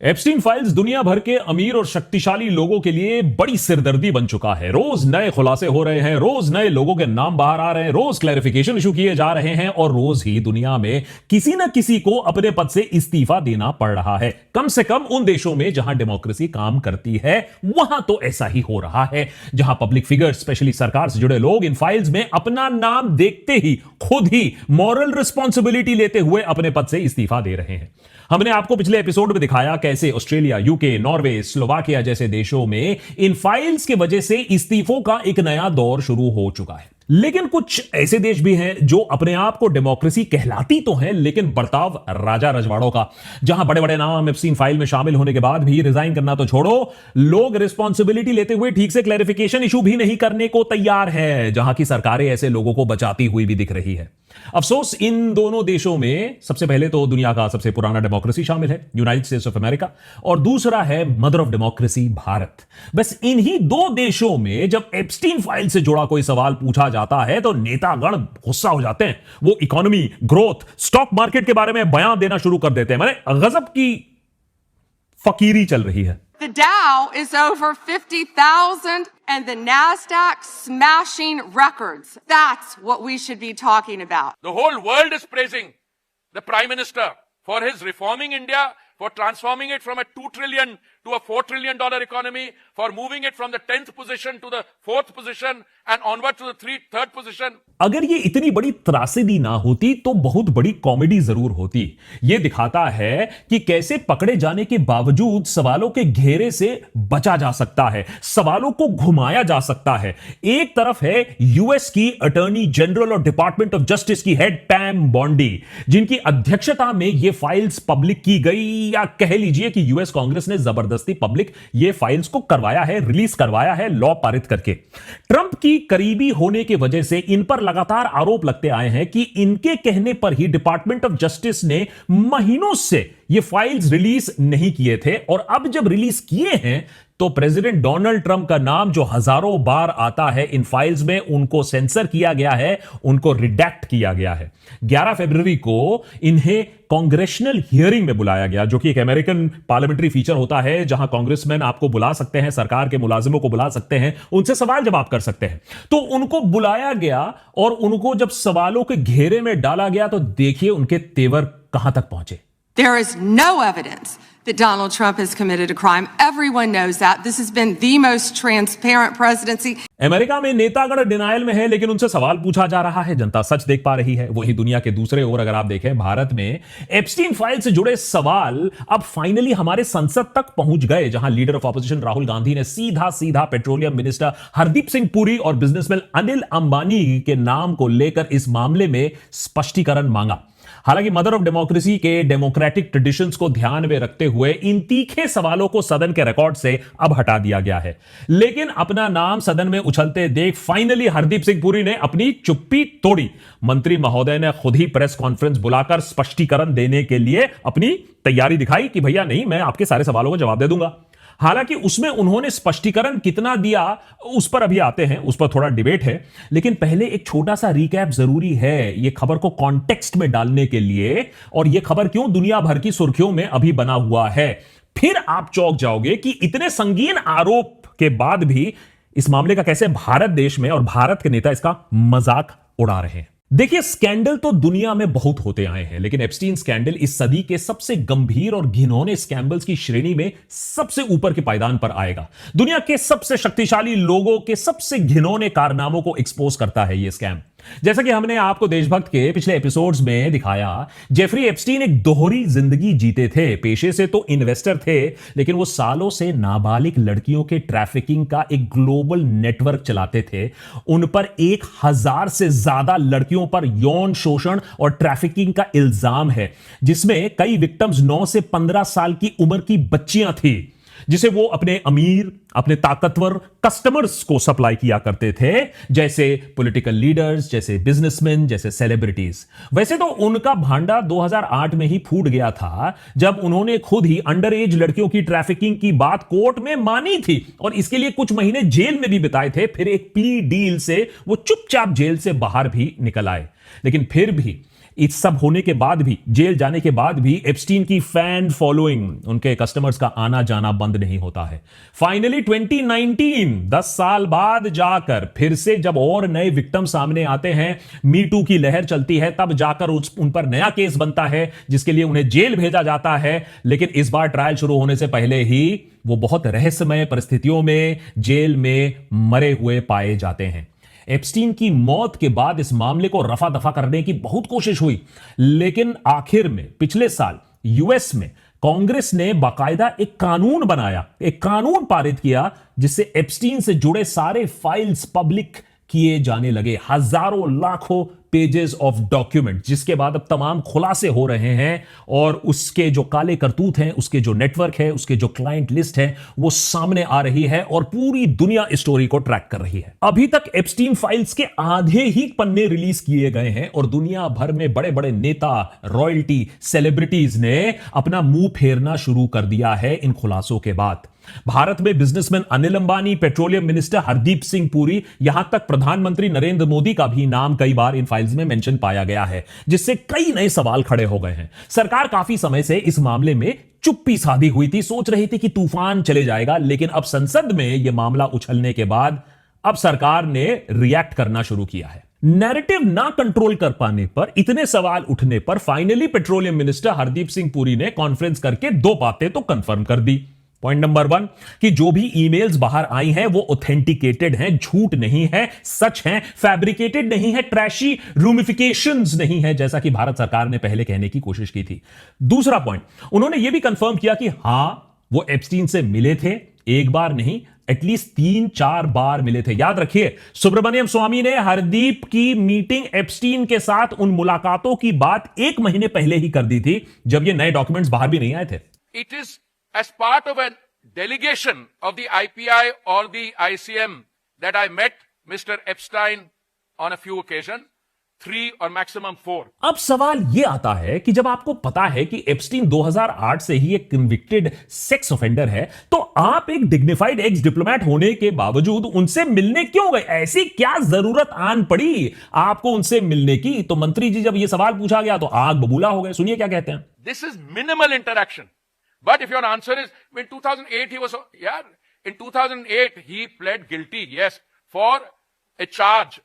Epstein files दुनिया भर के अमीर और शक्तिशाली लोगों के लिए बड़ी सिरदर्दी बन चुका है। रोज नए खुलासे हो रहे हैं, रोज नए लोगों के नाम बाहर आ रहे हैं, रोज क्लैरिफिकेशन इशू किए जा रहे हैं और रोज ही दुनिया में किसी न किसी को अपने पद से इस्तीफा देना पड़ रहा है। कम से कम उन देशों में जहां डेमोक्रेसी काम करती है वहां तो ऐसा ही हो रहा है, जहां पब्लिक फिगर स्पेशली सरकार से जुड़े लोग इन फाइल्स में अपना नाम देखते ही खुद ही मॉरल रिस्पॉन्सिबिलिटी लेते हुए अपने पद से इस्तीफा दे रहे हैं। हमने आपको पिछले एपिसोड में दिखाया कैसे ऑस्ट्रेलिया, यूके, नॉर्वे, स्लोवाकिया जैसे देशों में इन फाइल्स की वजह से इस्तीफों का एक नया दौर शुरू हो चुका है। लेकिन कुछ ऐसे देश भी हैं जो अपने आप को डेमोक्रेसी कहलाती तो हैं, लेकिन बर्ताव राजा रजवाड़ों का, जहां बड़े बड़े नाम एप्स्टीन फाइल में शामिल होने के बाद भी रिजाइन करना तो छोड़ो, लोग रिस्पॉन्सिबिलिटी लेते हुए ठीक से क्लैरिफिकेशन इशू भी नहीं करने को तैयार है, जहां की सरकारें ऐसे लोगों को बचाती हुई भी दिख रही है। अफसोस इन दोनों देशों में सबसे पहले तो दुनिया का सबसे पुराना डेमोक्रेसी शामिल है, यूनाइटेड स्टेट्स ऑफ अमेरिका, और दूसरा है मदर ऑफ डेमोक्रेसी, भारत। बस इन्हीं दो देशों में जब एप्स्टीन फाइल से जुड़ा कोई सवाल पूछा जाता है तो नेतागण गुस्सा हो जाते हैं। वो इकोनॉमी, ग्रोथ, स्टॉक मार्केट के बारे में बयान देना शुरू कर देते हैं। माने गजब की फकीरी चल रही है। The Dow is over 50,000 and the NASDAQ smashing records. That's what we should be talking about. The whole world is praising the Prime Minister for his reforming India, for transforming it from a $2 trillion to a $4 trillion economy, for moving it from the 10th position to the 4th position and onward to the third position. अगर ये इतनी बड़ी त्रासदी ना होती तो बहुत बड़ी कॉमेडी जरूर होती। ये दिखाता है कि कैसे पकड़े जाने के बावजूद सवालों के घेरे से बचा जा सकता है, सवालों को घुमाया जा सकता है। एक तरफ है यूएस की अटॉर्नी जनरल और डिपार्टमेंट ऑफ जस्टिस की हेड पैम बॉन्डी, जिनकी अध्यक्षता में ये फाइल्स पब्लिक की गई, या कह लीजिए कि यूएस कांग्रेस ने जबरदस्ती पब्लिक ये फाइल्स को करवाया है, रिलीज करवाया है लॉ पारित करके। ट्रंप की करीबी होने की वजह से इन पर लगातार आरोप लगते आए हैं कि इनके कहने पर ही डिपार्टमेंट ऑफ जस्टिस ने महीनों से ये फाइल्स रिलीज नहीं किए थे, और अब जब रिलीज किए हैं तो प्रेसिडेंट डोनाल्ड ट्रंप का नाम जो हजारों बार आता है इन फाइल्स में, उनको सेंसर किया गया है, उनको रिडैक्ट किया गया है। 11 फरवरी को इन्हें कांग्रेशनल हियरिंग में बुलाया गया, जो कि एक अमेरिकन पार्लियामेंट्री फीचर होता है, जहां कांग्रेसमैन आपको बुला सकते हैं, सरकार के मुलाजिमों को बुला सकते हैं, उनसे सवाल जवाब कर सकते हैं। तो उनको बुलाया गया और उनको जब सवालों के घेरे में डाला गया तो देखिए उनके तेवर कहां तक पहुंचे। There is no evidence that Donald Trump has committed a crime. Everyone knows that. This has been the most transparent presidency. America में नेतागण डिनायल में है, लेकिन उनसे सवाल पूछा जा रहा है, जनता सच देख पा रही है। वही दुनिया के दूसरे ओर अगर आप देखें, भारत में एप्स्टीन फाइल से जुड़े सवाल अब फाइनली हमारे संसद तक पहुंच गए, जहां leader of opposition Rahul Gandhi ने सीधा सीधा पेट्रोलियम मिनिस्टर हरदीप सिंह पुरी और बिजनेसमैन अनिल अंबानी के नाम को लेकर इस मामले में स्पष्टीकरण मांगा। हालांकि मदर ऑफ डेमोक्रेसी के डेमोक्रेटिक ट्रेडिशंस को ध्यान में रखते हुए इन तीखे सवालों को सदन के रिकॉर्ड से अब हटा दिया गया है। लेकिन अपना नाम सदन में उछलते देख फाइनली हरदीप सिंह पुरी ने अपनी चुप्पी तोड़ी। मंत्री महोदय ने खुद ही प्रेस कॉन्फ्रेंस बुलाकर स्पष्टीकरण देने के लिए अपनी तैयारी दिखाई कि भैया नहीं, मैं आपके सारे सवालों का जवाब दे दूंगा। हालांकि उसमें उन्होंने स्पष्टीकरण कितना दिया उस पर अभी आते हैं, उस पर थोड़ा डिबेट है, लेकिन पहले एक छोटा सा रिकैप जरूरी है ये खबर को कॉन्टेक्स्ट में डालने के लिए, और ये खबर क्यों दुनिया भर की सुर्खियों में अभी बना हुआ है। फिर आप चौंक जाओगे कि इतने संगीन आरोप के बाद भी इस मामले का कैसे भारत देश में और भारत के नेता इसका मजाक उड़ा रहे हैं। देखिए, स्कैंडल तो दुनिया में बहुत होते आए हैं, लेकिन एप्स्टीन स्कैंडल इस सदी के सबसे गंभीर और घिनौने स्कैंडल्स की श्रेणी में सबसे ऊपर के पायदान पर आएगा। दुनिया के सबसे शक्तिशाली लोगों के सबसे घिनौने कारनामों को एक्सपोज करता है यह स्कैम। जैसा कि हमने आपको देशभक्त के पिछले एपिसोड्स में दिखाया, जेफरी एप्स्टीन एक दोहरी जिंदगी जीते थे। पेशे से तो इन्वेस्टर थे, लेकिन वो सालों से नाबालिग लड़कियों के ट्रैफिकिंग का एक ग्लोबल नेटवर्क चलाते थे। उन पर 1000 से ज्यादा लड़कियों पर यौन शोषण और ट्रैफिकिंग का इल्जाम है, जिसमें कई विक्टिम्स 9 से 15 साल की उम्र की बच्चियां थी, जिसे वो अपने अमीर, अपने ताकतवर कस्टमर्स को सप्लाई किया करते थे, जैसे पॉलिटिकल लीडर्स, जैसे बिजनेसमैन, जैसे सेलिब्रिटीज। वैसे तो उनका भांडा 2008 में ही फूट गया था, जब उन्होंने खुद ही अंडर एज लड़कियों की ट्रैफिकिंग की बात कोर्ट में मानी थी और इसके लिए कुछ महीने जेल में भी बिताए थे। फिर एक प्ली डील से वो चुपचाप जेल से बाहर भी निकल आए। लेकिन फिर भी इस सब होने के बाद भी, जेल जाने के बाद भी एप्स्टीन की फैन फॉलोइंग, उनके कस्टमर्स का आना जाना बंद नहीं होता है। फाइनली 2019, 10 साल बाद जाकर फिर से जब और नए विक्टिम सामने आते हैं, मी टू की लहर चलती है, तब जाकर उन पर नया केस बनता है जिसके लिए उन्हें जेल भेजा जाता है। लेकिन इस बार ट्रायल शुरू होने से पहले ही वो बहुत रहस्यमय परिस्थितियों में जेल में मरे हुए पाए जाते हैं। एप्स्टीन की मौत के बाद इस मामले को रफा दफा करने की बहुत कोशिश हुई, लेकिन आखिर में पिछले साल यूएस में कांग्रेस ने बाकायदा एक कानून बनाया, एक कानून पारित किया जिससे एप्स्टीन से जुड़े सारे फाइल्स पब्लिक किए जाने लगे। हजारों लाखों पेजेस ऑफ डॉक्यूमेंट, जिसके बाद अब तमाम खुलासे हो रहे हैं और उसके जो काले करतूत हैं, उसके जो नेटवर्क है, उसके जो क्लाइंट लिस्ट है, वो सामने आ रही है और पूरी दुनिया इस स्टोरी को ट्रैक कर रही है। अभी तक एप्स्टीन फाइल्स के आधे ही पन्ने रिलीज किए गए हैं और दुनिया भर में बड़े बड़े नेता, रॉयल्टी, सेलिब्रिटीज ने अपना मुंह फेरना शुरू कर दिया है इन खुलासों के बाद। भारत में businessman Anil Ambani, petroleum minister Hardeep Singh Puri, यहां तक प्रधानमंत्री नरेंद्र मोदी का भी नाम कई बार इन फाइल्स में मेंशन पाया गया है, जिससे कई नए सवाल खड़े हो गए हैं। सरकार काफी समय से इस मामले में चुप्पी साधी हुई थी, सोच रही थी कि तूफान चले जाएगा, लेकिन अब संसद में यह मामला उछलने के बाद अब सरकार ने रिएक्ट करना शुरू किया है। नैरेटिव ना कंट्रोल कर पाने पर, इतने सवाल उठने पर finally petroleum minister Hardeep Singh Puri ने कॉन्फ्रेंस करके दो बातें तो कंफर्म कर दी। पॉइंट नंबर 1 कि जो भी ईमेल्स बाहर आई हैं वो ऑथेंटिकेटेड हैं, झूठ नहीं है, सच हैं, फैब्रिकेटेड नहीं है, ट्रैशी रूमिफिकेशंस नहीं है, जैसा कि भारत सरकार ने पहले कहने की कोशिश की थी। दूसरा पॉइंट, उन्होंने यह भी कंफर्म किया कि हां, वो एप्स्टीन से मिले थे, एक बार नहीं, एटलीस्ट 3-4 बार मिले थे। याद रखिए, सुब्रमण्यम स्वामी ने हरदीप की मीटिंग एप्स्टीन के साथ उन मुलाकातों की बात 1 महीने पहले ही कर दी थी, जब ये नए डॉक्यूमेंट्स बाहर भी नहीं आए थे। It is as part of a delegation of the IPI or the ICM that I met Mr. Epstein on a few occasions, 3 or maximum 4. अब सवाल यह आता है कि जब आपको पता है कि एप्स्टीन 2008 से ही एक कन्विक्टेड सेक्स ऑफेंडर है, तो आप एक डिग्निफाइड एक्स डिप्लोमेट होने के बावजूद उनसे मिलने क्यों गए? ऐसी क्या जरूरत आन पड़ी आपको उनसे मिलने की? तो मंत्री जी जब यह सवाल पूछा गया तो आग बबूला हो गए। सुनिए क्या कहते हैं। This is minimal interaction. But if your answer is, in 2008 he was, in 2008 he pled guilty, yes, for a charge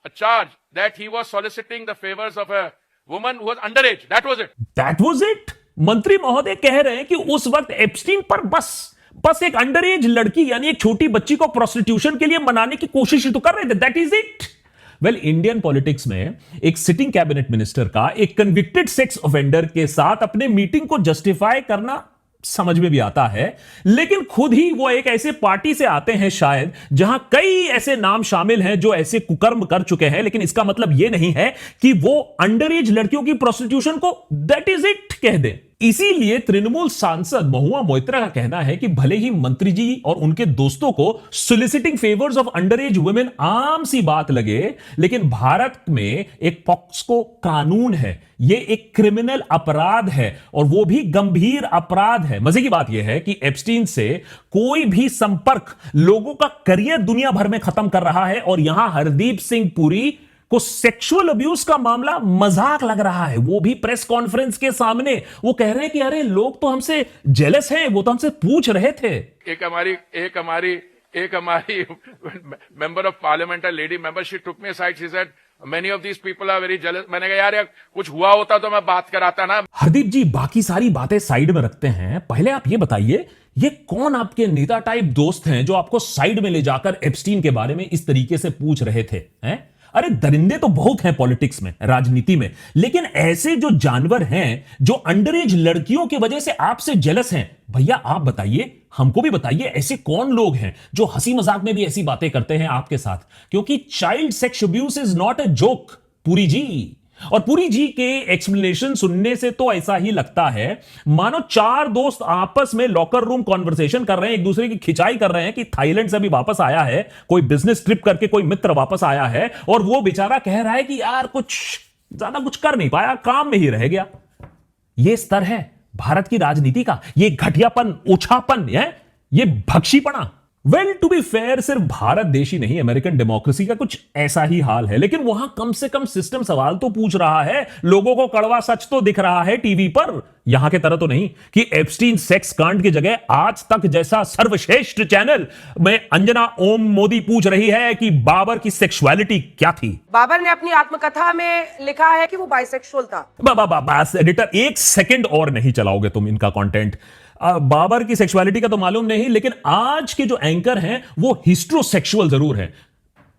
that he was soliciting the favors of a woman who was underage. That was it. That was it. मंत्री महोदय कह रहे हैं कि उस वक्त Epstein पर बस एक अंडर एज लड़की यानी एक छोटी बच्ची को प्रोस्टिट्यूशन के लिए मनाने की कोशिश ही तो कर रहे थे। That is it. Well, Indian politics में एक सिटिंग कैबिनेट मिनिस्टर का एक कन्विक्टेड सेक्स ऑफेंडर के साथ अपने मीटिंग को जस्टिफाई करना समझ में भी आता है, लेकिन खुद ही वो एक ऐसे पार्टी से आते हैं शायद जहां कई ऐसे नाम शामिल हैं जो ऐसे कुकर्म कर चुके हैं, लेकिन इसका मतलब यह नहीं है कि वो अंडर एज लड़कियों की प्रोस्टिट्यूशन को दैट इज इट कह दें। इसीलिए तृणमूल सांसद महुआ मोइत्रा का कहना है कि भले ही मंत्री जी और उनके दोस्तों को सोलिसिटिंग favours of under as women आम सी बात लगे, लेकिन भारत में एक पॉक्सो कानून है, यह एक क्रिमिनल अपराध है और वो भी गंभीर अपराध है। मजे की बात यह है कि एप्स्टीन से कोई भी संपर्क लोगों का करियर दुनिया भर में खत्म कर रहा है और यहां हरदीप सिंह पुरी को सेक्सुअल अब्यूज का मामला मजाक लग रहा है। वो भी प्रेस कॉन्फ्रेंस के सामने वो कह रहे हैं कि अरे लोग तो हमसे जेलस हैं, वो तो हमसे पूछ रहे थे। एक हमारी member of parliament, lady member, she took me aside, she said many of these people are very jealous. मैंने कहा यार कुछ हुआ होता तो मैं बात कराता ना। हरदीप जी बाकी सारी बातें साइड में रखते हैं, पहले आप ये बताइए ये कौन आपके नेता टाइप दोस्त हैं जो आपको साइड में ले जाकर एप्स्टीन के बारे में इस तरीके से पूछ रहे थे? हैं? अरे दरिंदे तो बहुत हैं पॉलिटिक्स में, राजनीति में, लेकिन ऐसे जो जानवर हैं जो अंडर एज लड़कियों की वजह से आपसे जेलस हैं, भैया आप बताइए, हमको भी बताइए ऐसे कौन लोग हैं जो हंसी मजाक में भी ऐसी बातें करते हैं आपके साथ? क्योंकि child sex abuse is not a joke Puri ji. और पुरी जी के एक्सप्लेनेशन सुनने से तो ऐसा ही लगता है मानो 4 दोस्त आपस में लॉकर रूम कॉन्वर्सेशन कर रहे हैं, एक दूसरे की खिंचाई कर रहे हैं कि थाईलैंड से अभी वापस आया है, कोई बिजनेस ट्रिप करके कोई मित्र वापस आया है और वो बेचारा कह रहा है कि यार ज्यादा कुछ कर नहीं पाया, काम में ही रह गया। ये स्तर है भारत की राजनीति का, ये घटियापन, ओछापन है, ये भक्षीपना। वेल टू बी फेयर, सिर्फ भारत देश ही नहीं, अमेरिकन डेमोक्रेसी का कुछ ऐसा ही हाल है। लेकिन वहां कम से कम सिस्टम सवाल तो पूछ रहा है, लोगों को कड़वा सच तो दिख रहा है टीवी पर। यहां के तरह तो नहीं कि एप्स्टीन सेक्स कांड की जगह आज तक जैसा सर्वश्रेष्ठ चैनल में अंजना ओम मोदी पूछ रही है कि बाबर की सेक्सुअलिटी क्या थी। बाबर ने अपनी आत्मकथा में लिखा है कि वो बाइसेक्सुअल था। बस एडिटर, एक सेकंड और नहीं चलाओगे तुम इनका कंटेंट। बाबर की सेक्सुअलिटी का तो मालूम नहीं, लेकिन आज के जो एंकर हैं वो हिस्ट्रोसेक्सुअल जरूर हैं।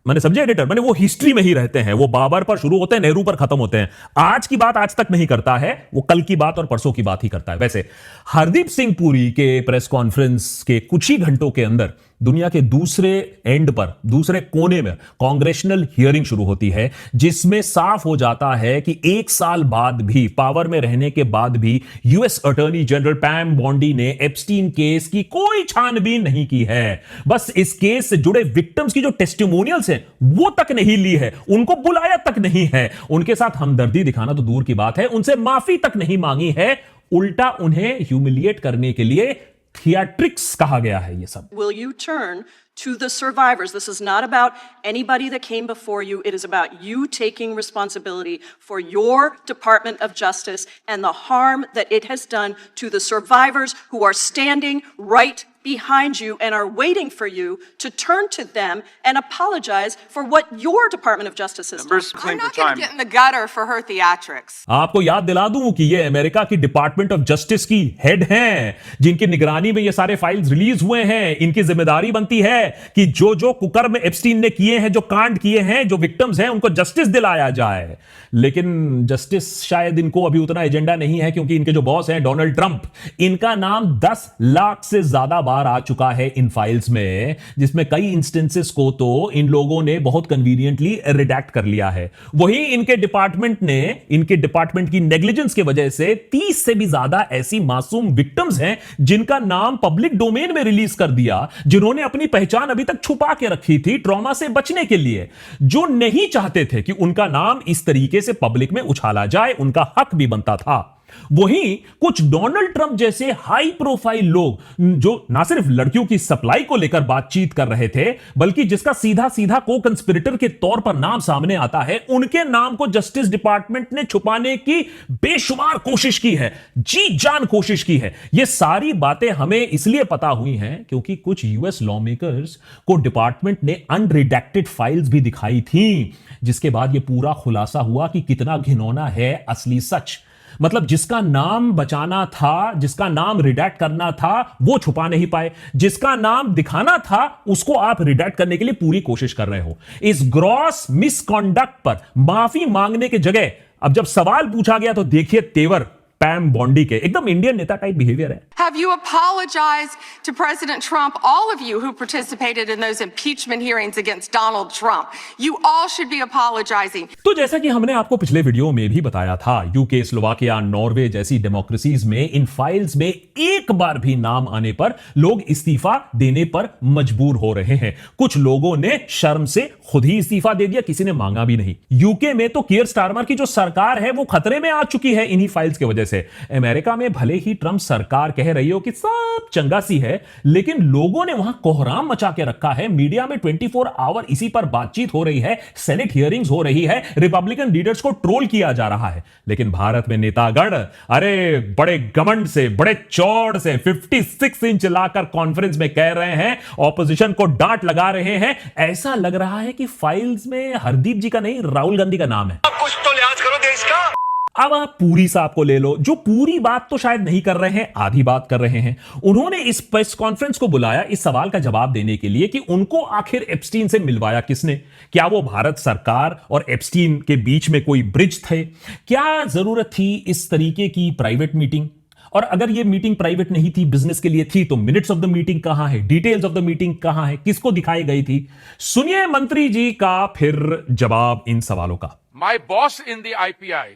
मैंने समझे एडिटर, मैंने वो हिस्ट्री में ही रहते हैं, वो बाबर पर शुरू होते हैं, नेहरू पर खत्म होते हैं। आज की बात आज तक नहीं करता है, वो कल की बात और परसों की बात ही करता है। वैसे हरदीप सिंह पुरी के प्रेस कॉन्फ्रेंस के कुछ ही घंटों के अंदर दुनिया के दूसरे एंड पर, दूसरे कोने में कांग्रेशनल हियरिंग शुरू होती है, जिसमें साफ हो जाता है कि एक साल बाद भी, पावर में रहने के बाद भी, यूएस अटॉर्नी जनरल पैम बॉन्डी ने एप्स्टीन केस की कोई छानबीन नहीं की है। बस इस केस से जुड़े विक्टिम्स की जो टेस्टिमोनियल्स हैं वो तक नहीं ली है, उनको बुलाया तक नहीं है, उनके साथ हमदर्दी दिखाना तो दूर की बात है, उनसे माफी तक नहीं मांगी है। उल्टा उन्हें ह्यूमिलिएट करने के लिए थिएट्रिक्स कहा गया है ये सब। Will you turn to the survivors? This is not about anybody that came before you. It is about you taking responsibility for your Department of Justice and the harm that it has done to the survivors who are standing right behind you and are waiting for you to turn to them and apologize for what your Department of Justice has done. I'm not going to get in the gutter for her theatrics. आपको याद दिला दूं कि ये America की department of justice की head हैं, जिनकी निगरानी में ये सारे फाइल्स रिलीज हुए हैं। इनकी जिम्मेदारी बनती है कि जो जो कुकर्म एप्स्टीन ने किए हैं, जो कांड किए हैं, जो विक्टिम्स हैं, उनको जस्टिस दिलाया जाए। लेकिन जस्टिस शायद इनको अभी उतना एजेंडा नहीं है, क्योंकि इनके जो बॉस हैं डोनाल्ड ट्रंप, इनका नाम 10 लाख से ज्यादा बार आ चुका है इन फाइल्स में, जिसमें कई इंस्टेंसेस को तो इन लोगों ने बहुत कन्वीनियंटली रिडैक्ट कर लिया है। वहीं इनके डिपार्टमेंट की नेग्लिजेंस की वजह से 30 से भी ज्यादा ऐसी मासूम विक्टिम्स हैं जिनका नाम पब्लिक डोमेन में रिलीज कर दिया, जिन्होंने अपनी पहचान अभी तक छुपा के रखी थी ट्रॉमा से बचने के लिए, जो नहीं चाहते थे कि उनका नाम इस तरीके से पब्लिक में उछाला जाए। उनका हक भी बनता था। वहीं कुछ डोनाल्ड ट्रंप जैसे हाई प्रोफाइल लोग, जो ना सिर्फ लड़कियों की सप्लाई को लेकर बातचीत कर रहे थे, बल्कि जिसका सीधा सीधा को कंस्पिरेटर के तौर पर नाम सामने आता है, उनके नाम को जस्टिस डिपार्टमेंट ने छुपाने की बेशुमार कोशिश की है, जी जान कोशिश की है। यह सारी बातें हमें इसलिए पता हुई हैं क्योंकि कुछ यूएस लॉ मेकर्स को डिपार्टमेंट ने अनरिडेक्टेड फाइल्स भी दिखाई थी, जिसके बाद यह पूरा खुलासा हुआ कि कितना घिनौना है असली सच। मतलब जिसका नाम बचाना था, जिसका नाम रिडैक्ट करना था, वो छुपा नहीं पाए, जिसका नाम दिखाना था उसको आप रिडैक्ट करने के लिए पूरी कोशिश कर रहे हो। इस ग्रॉस मिसकॉन्डक्ट पर माफी मांगने के जगह अब जब सवाल पूछा गया तो देखिए तेवर पैम बॉन्डी के, एकदम इंडियन नेता टाइप बिहेवियर है। Have you apologized to President Trump, all of you who participated in those impeachment hearings against Donald Trump? You all should be apologizing. तो जैसा कि हमने आपको पिछले वीडियो में भी बताया था, यूके, स्लोवाकिया, नॉर्वे जैसी डेमोक्रेसीज में इन फाइल्स में एक बार भी नाम आने पर लोग इस्तीफा देने पर मजबूर हो रहे हैं। कुछ लोगों ने शर्म से खुद ही इस्तीफा दे दिया, किसी ने मांगा भी नहीं। यूके में तो कियर स्टारमर की जो सरकार है वो खतरे में आ चुकी है इन्हीं फाइल्स की वजह से। अमेरिका में भले ही ट्रंप सरकार कह रही हो कि सब चंगा सी है, लेकिन लोगों ने वहां कोहराम मचा के रखा है। मीडिया में 24 आवर इसी पर बातचीत हो रही है, सेनेट हियरिंग्स हो रही है, रिपब्लिकन लीडर्स को ट्रोल किया जा रहा है। लेकिन भारत में नेतागण अरे बड़े घमंड से, बड़े चौड़ से 56 इंच लाकर कॉन्फ्रेंस में कह रहे हैं, ऑपोजिशन को डांट लगा रहे हैं। ऐसा लग रहा है कि फाइल्स में हरदीप जी का नहीं, राहुल गांधी का नाम है। कुछ तो लिहाज करो देश का। अब आप पूरी साहब को ले लो, जो पूरी बात तो शायद नहीं कर रहे हैं, आधी बात कर रहे हैं। उन्होंने इस प्रेस कॉन्फ्रेंस को बुलाया इस सवाल का जवाब देने के लिए कि उनको आखिर एप्स्टीन से मिलवाया किसने? क्या वो भारत सरकार और एप्स्टीन के बीच में कोई ब्रिज थे? क्या जरूरत थी इस तरीके की प्राइवेट मीटिंग? और अगर ये मीटिंग प्राइवेट नहीं थी, बिजनेस के लिए थी, तो मिनट्स ऑफ द मीटिंग कहां है? डिटेल्स ऑफ द मीटिंग कहां है? किसको दिखाई गई थी? सुनिए मंत्री जी का फिर जवाब इन सवालों का। My boss in the IPI,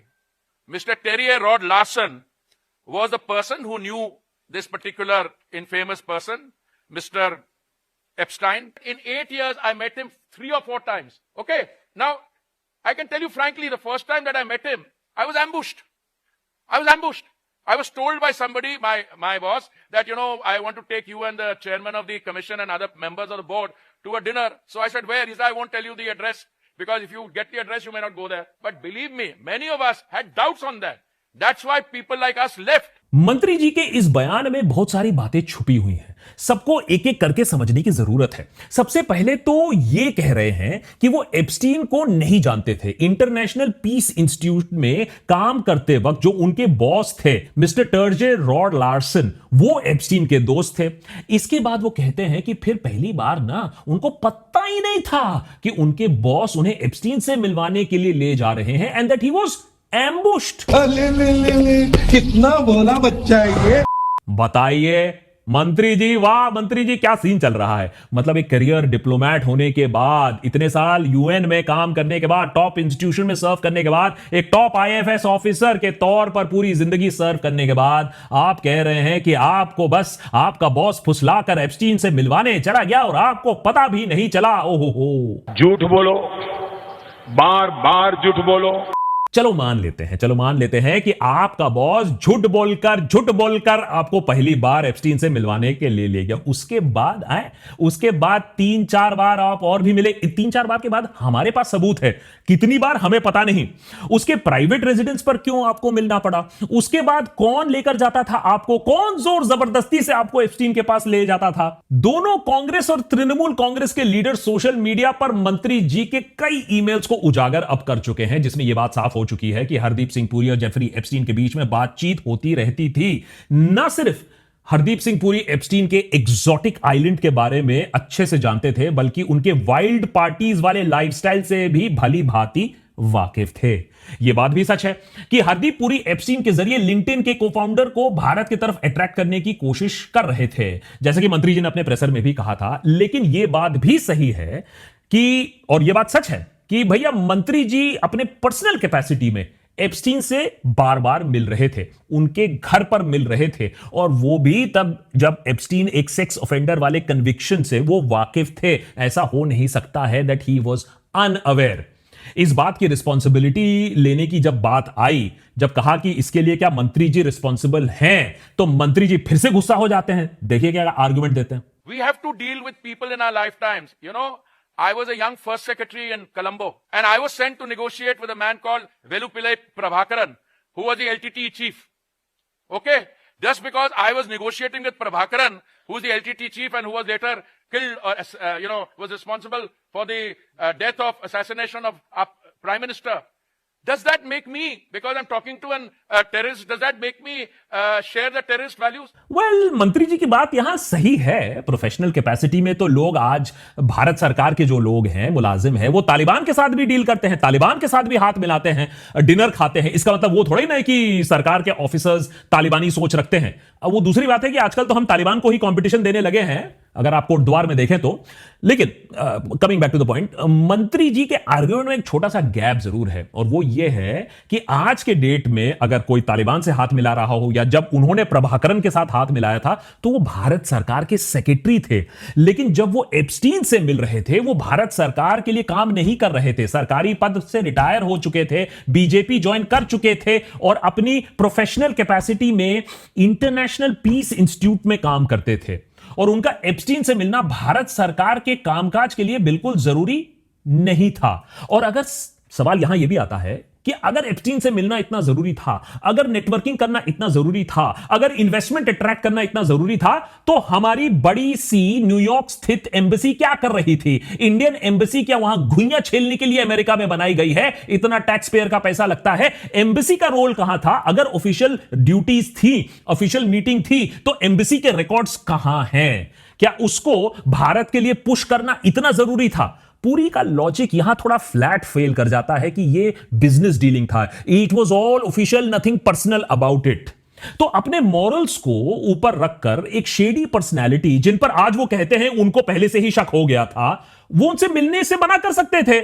Mr. Terry Rod Larson, was the person who knew this particular infamous person, Mr. Epstein. In 8 years, I met him 3 or 4 times. Okay. Now, I can tell you frankly, the first time that I met him, I was ambushed. I was told by somebody, my boss, that, I want to take you and the chairman of the commission and other members of the board to a dinner. So I said, where? He said, I won't tell you the address, because if you get the address, you may not go there. But believe me, many of us had doubts on that. That's why people like us left. मंत्री जी के इस बयान में बहुत सारी बातें छुपी हुई हैं, सबको एक एक करके समझने की जरूरत है। सबसे पहले तो ये कह रहे हैं कि वो एप्स्टीन को नहीं जानते थे। इंटरनेशनल पीस इंस्टीट्यूट में काम करते वक्त जो उनके बॉस थे मिस्टर टर्जे रॉड लार्सन, वो एप्स्टीन के दोस्त थे। इसके बाद वो कहते हैं कि फिर पहली बार ना उनको पता ही नहीं था कि उनके बॉस उन्हें एप्स्टीन से मिलवाने के लिए ले जा रहे हैं, एंड दैट ही वाज एम्बुश्ड। कितना भोला बच्चा है ये। बताइए मंत्री जी, वाह मंत्री जी, क्या सीन चल रहा है। मतलब एक करियर डिप्लोमेट होने के बाद, इतने साल यूएन में काम करने के बाद, टॉप इंस्टीट्यूशन में सर्व करने के बाद, एक टॉप आईएफएस ऑफिसर के तौर पर पूरी जिंदगी सर्व करने के बाद, आप कह रहे हैं कि आपको बस आपका बॉस फुसलाकर एप्स्टीन से मिलवाने चला गया और आपको पता भी नहीं चला। ओहो हो, झूठ बोलो, बार बार झूठ बोलो। चलो मान लेते हैं कि आपका बॉस झूठ बोलकर आपको पहली बार एप्स्टीन से मिलवाने के लिए ले गया। उसके बाद 3-4 बार आप और भी मिले। 3-4 बार के बाद हमारे पास सबूत है, कितनी बार हमें पता नहीं। उसके प्राइवेट रेजिडेंस पर क्यों आपको मिलना पड़ा, उसके बाद कौन लेकर जाता था आपको, कौन जोर जबरदस्ती से आपको एप्स्टीन के पास ले जाता था। दोनों कांग्रेस और तृणमूल कांग्रेस के लीडर सोशल मीडिया पर मंत्री जी के कई ईमेल्स को उजागर अब कर चुके हैं, जिसमें यह बात साफ हो चुकी है कि हरदीप सिंह पुरी और जेफरी एप्स्टीन के बीच में बातचीत होती रहती थी। न सिर्फ हरदीप सिंह पुरी एप्स्टीन के एग्जॉटिक आइलैंड के बारे में अच्छे से जानते थे, बल्कि उनके वाइल्ड पार्टीज वाले लाइफस्टाइल से भी भली भांति वाकिफ थे। यह बात भी सच है कि हरदीप पुरी एप्स्टीन के जरिए लिंक्डइन के को-फाउंडर को भारत की तरफ अट्रैक्ट करने की कोशिश कर रहे थे, जैसे कि मंत्री जी ने अपने प्रेसर में भी कहा था। लेकिन यह बात भी सही है कि, और यह बात सच है कि भैया मंत्री जी अपने पर्सनल कैपेसिटी में एप्स्टीन से बार बार मिल रहे थे, उनके घर पर मिल रहे थे, और वो भी तब जब एप्स्टीन एक सेक्स ऑफेंडर वाले कन्विक्शन से वो वाकिफ थे। ऐसा हो नहीं सकता है दैट ही वाज अनअवेयर। इस बात की रिस्पॉन्सिबिलिटी लेने की जब बात आई, जब कहा कि इसके लिए क्या मंत्री जी रिस्पॉन्सिबल हैं, तो मंत्री जी फिर से गुस्सा हो जाते हैं। देखिए क्या आर्गुमेंट देते हैं। We have to deal with people in our lifetimes. I was a young first secretary in Colombo, and I was sent to negotiate with a man called Velupillai Prabhakaran, who was the LTTE chief. Okay? Just because I was negotiating with Prabhakaran, who was the LTTE chief and who was later killed, or, was responsible for the death of assassination of our Prime Minister. Does that make me, because I'm talking to a terrorist, does that make me share the terrorist values? Well, मंत्री जी की बात यहां सही है। Professional capacity में तो लोग आज भारत सरकार के जो लोग हैं, मुलाजिम हैं, वो तालिबान के साथ भी डील करते हैं, तालिबान के साथ भी हाथ मिलाते हैं, डिनर खाते हैं। इसका मतलब वो थोड़ा ही नहीं कि सरकार के ऑफिसर्स तालिबानी सोच रखते हैं। अब वो दूसरी बात है कि आजकल तो हम तालिबान को ही कंपटीशन देने लगे हैं, अगर आप कोट द्वार में देखें तो। लेकिन coming back to the point, मंत्री जी के आर्गुमेंट में एक छोटा सा गैप जरूर है, और वो ये है कि आज के डेट में अगर कोई तालिबान से हाथ मिला रहा हो, या जब उन्होंने प्रभाकरन के साथ हाथ मिलाया था तो वो भारत सरकार के सेक्रेटरी थे। लेकिन जब वो एप्स्टीन से मिल रहे थे, वो भारत सरकार के लिए काम नहीं कर रहे थे, सरकारी पद से रिटायर हो चुके थे, बीजेपी ज्वाइन कर चुके थे, और अपनी प्रोफेशनल कैपेसिटी में इंटरनेशनल पीस इंस्टीट्यूट में काम करते थे। और उनका एप्स्टीन से मिलना भारत सरकार के कामकाज के लिए बिल्कुल जरूरी नहीं था। और अगर सवाल यहां यह भी आता है कि अगर एप्स्टीन से मिलना इतना जरूरी था, अगर नेटवर्किंग करना इतना जरूरी था, अगर इन्वेस्टमेंट अट्रैक्ट करना इतना जरूरी था, तो हमारी बड़ी सी न्यूयॉर्क स्थित एम्बेसी क्या कर रही थी? इंडियन एम्बेसी क्या वहां घुइयां छेलने के लिए अमेरिका में बनाई गई है? इतना टैक्स पेयर का पैसा लगता है। एम्बेसी का रोल कहां था? अगर ऑफिशियल ड्यूटीज थी, ऑफिशियल मीटिंग थी, तो एम्बेसी के रिकॉर्ड्स कहां हैं? क्या उसको भारत के लिए पुश करना इतना जरूरी था? पूरी का लॉजिक यहां थोड़ा फ्लैट फेल कर जाता है कि ये बिजनेस डीलिंग था। It was all official, nothing personal about it. तो अपने मॉरल्स को ऊपर रखकर एक शेडी पर्सनैलिटी, जिन पर आज वो कहते हैं उनको पहले से ही शक हो गया था, वो उनसे मिलने से मना कर सकते थे,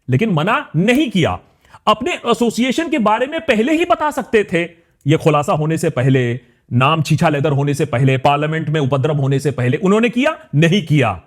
लेकिन मना नहीं किया। अपने एसोसिएशन के बारे में पहले ही बता सकते थे। यह खुलासा होने से पहले, नाम छीछा लेदर होने से पहले, पार्लियामेंट में उपद्रव होने से पहले उन्होंने किया? नहीं किया।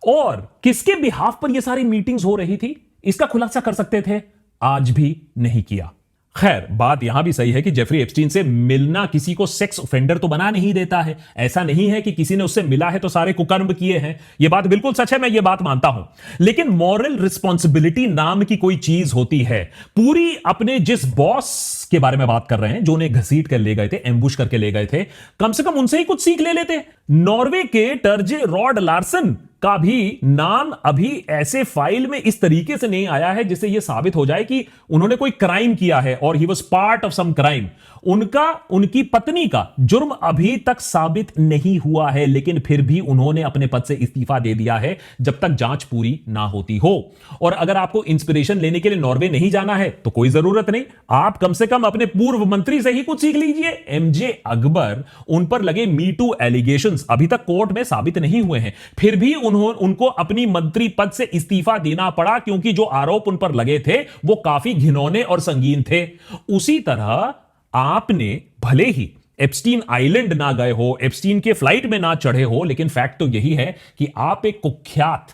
और किसके बिहाफ पर यह सारी मीटिंग्स हो रही थी, इसका खुलासा कर सकते थे, आज भी नहीं किया। खैर, बात यहां भी सही है कि जेफरी एप्स्टीन से मिलना किसी को सेक्स ऑफेंडर तो बना नहीं देता है। ऐसा नहीं है कि किसी ने उससे मिला है तो सारे कुकर्म किए हैं। यह बात बिल्कुल सच है, मैं यह बात मानता हूं। लेकिन मॉरल रिस्पॉन्सिबिलिटी नाम की कोई चीज होती है। पूरी अपने जिस बॉस के बारे में बात कर रहे हैं, जो उन्हें घसीट कर ले गए थे, एम्बुश करके ले गए थे, कम से कम उनसे ही कुछ सीख ले लेते। नॉर्वे के टर्जे रॉड लार्सन का भी नाम अभी ऐसे फाइल में इस तरीके से नहीं आया है जिससे यह साबित हो जाए कि उन्होंने कोई क्राइम किया है और he was part of some crime. उनकी पत्नी का जुर्म अभी तक साबित नहीं हुआ है, लेकिन फिर भी उन्होंने अपने पद से इस्तीफा दे दिया है जब तक जांच पूरी ना होती हो। और अगर आपको इंस्पिरेशन लेने के लिए नॉर्वे नहीं जाना है तो कोई जरूरत नहीं, आप कम से कम अपने पूर्व मंत्री से ही कुछ सीख लीजिए। एमजे अकबर, उन पर लगे मी टू एलिगेशंस अभी तक कोर्ट में साबित नहीं हुए हैं, फिर भी उनको अपनी मंत्री पद से इस्तीफा देना पड़ा क्योंकि जो आरोप उन पर लगे थे वो काफी घिनौने और संगीन थे। उसी तरह आपने भले ही एप्स्टीन आइलैंड ना गए हो, एप्स्टीन के फ्लाइट में ना चढ़े हो, लेकिन फैक्ट तो यही है कि आप एक कुख्यात,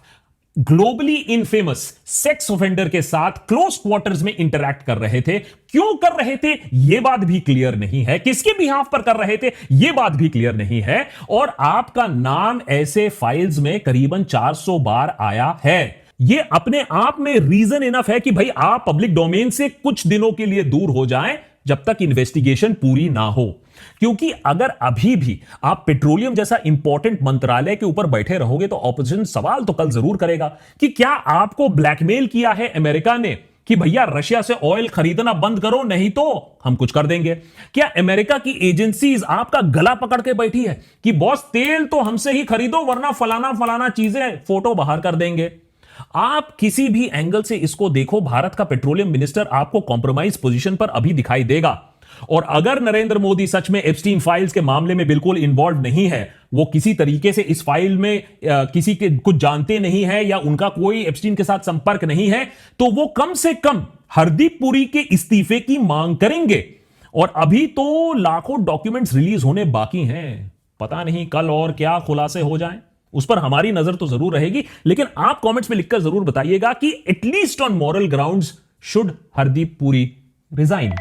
ग्लोबली इनफेमस सेक्स ऑफेंडर के साथ क्लोज क्वार्टर्स में इंटरैक्ट कर रहे थे। क्यों कर रहे थे यह बात भी क्लियर नहीं है, किसके बिहाफ पर कर रहे थे यह बात भी क्लियर नहीं है। और आपका नाम ऐसे फाइल्स में करीबन 400 बार आया है। यह अपने आप में रीजन इनफ है कि भाई आप पब्लिक डोमेन से कुछ दिनों के लिए दूर हो जाएं जब तक इन्वेस्टिगेशन पूरी ना हो। क्योंकि अगर अभी भी आप पेट्रोलियम जैसा इंपॉर्टेंट मंत्रालय के ऊपर बैठे रहोगे तो ऑपोजिशन सवाल तो कल जरूर करेगा कि क्या आपको ब्लैकमेल किया है अमेरिका ने कि भैया रशिया से ऑयल खरीदना बंद करो नहीं तो हम कुछ कर देंगे। क्या अमेरिका की एजेंसीज आपका गला पकड़ के बैठी है कि बॉस तेल तो हमसे ही खरीदो वरना फलाना फलाना चीजें फोटो बाहर कर देंगे। आप किसी भी एंगल से इसको देखो, भारत का पेट्रोलियम मिनिस्टर आपको कॉम्प्रोमाइज पोजीशन पर अभी दिखाई देगा। और अगर नरेंद्र मोदी सच में एप्स्टीन फाइल्स के मामले में बिल्कुल इन्वॉल्व नहीं है, वो किसी तरीके से इस फाइल में किसी के कुछ जानते नहीं है या उनका कोई एप्स्टीन के साथ संपर्क नहीं है, तो वो कम से कम हरदीप पुरी के इस्तीफे की मांग करेंगे। और अभी तो लाखों डॉक्यूमेंट्स रिलीज होने बाकी हैं, पता नहीं कल और क्या खुलासे हो जाएं, उस पर हमारी नजर तो जरूर रहेगी। लेकिन आप कमेंट्स में लिखकर जरूर बताइएगा कि at least on moral grounds should Hardeep Puri resign.